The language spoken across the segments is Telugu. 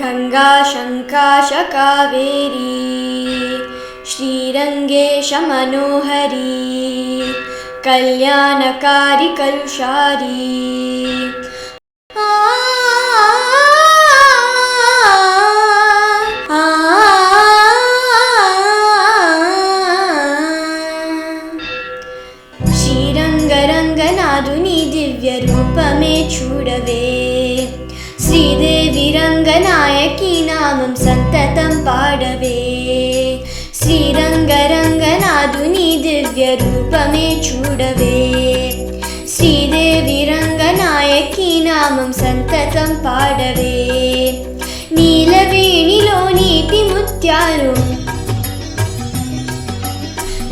गंगा शंकाश कावेरी श्रीरंगेश मनोहरी कल्याणकारी कलुषारी శ్రీరంగరంగనాథుని దివ్య రూపమే చూడవే శ్రీదేవి రంగనాయకి నామం సంతతం పాడవే శ్రీరంగరంగనాథుని దివ్య రూపమే చూడవే శ్రీదేవి రంగనాయకి నామం సంతతం పాడవే నీలవేణిలో నీటి ముత్యాలు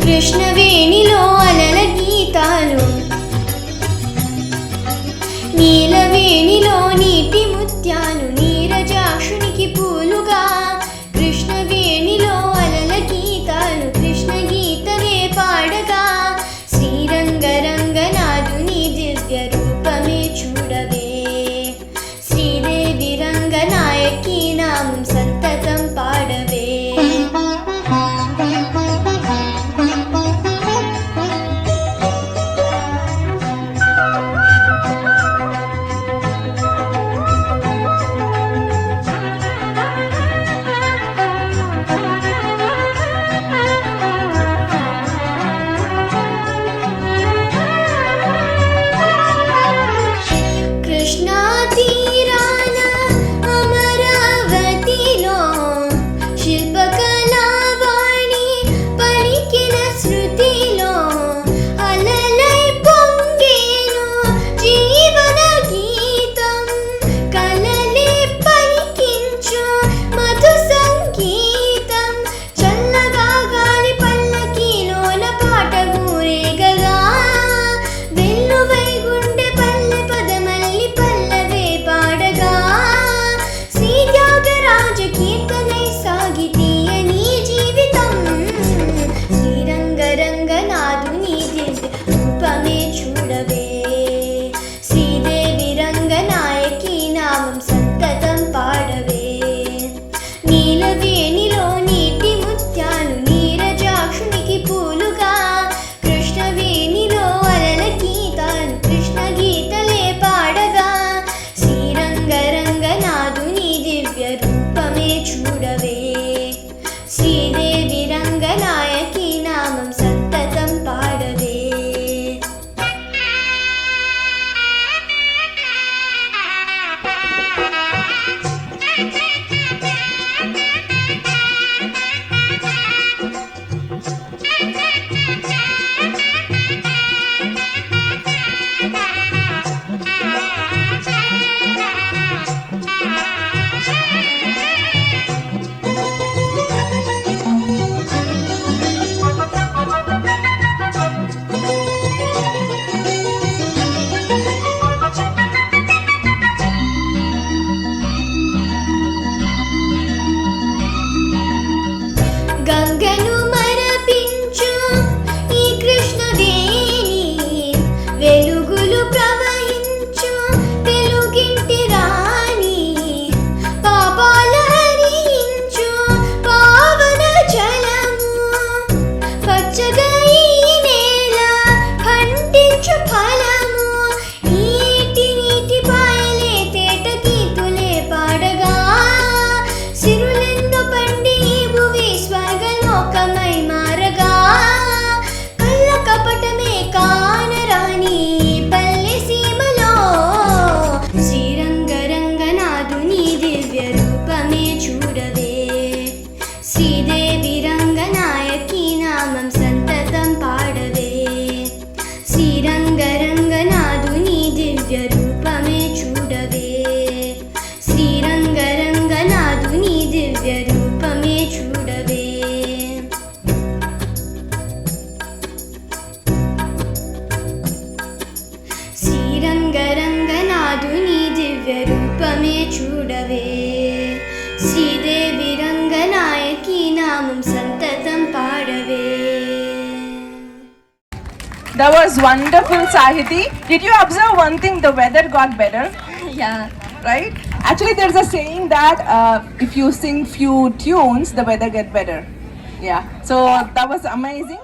కృష్ణవేణిలో అలల గీతాలు నీలవేణిలో నీటి ముత్యాలు నీరజాక్షునికి పూలుగా కృష్ణవేణిలో అలల గీతాలు కృష్ణ గీతమే పాడగా శ్రీరంగరంగనాథుని దివ్య రూపమే చూడవే శ్రీదేవి రంగనాయకి నామం సంతతం పాడవే శ్రీదేవి రంగనాయకి నామం సంతతం పాడవే. That was wonderful, Sahiti. Did you observe one thing? The weather got better. Yeah. right? Actually, there's a saying that if you sing few tunes, the weather get better. Yeah, so that was amazing.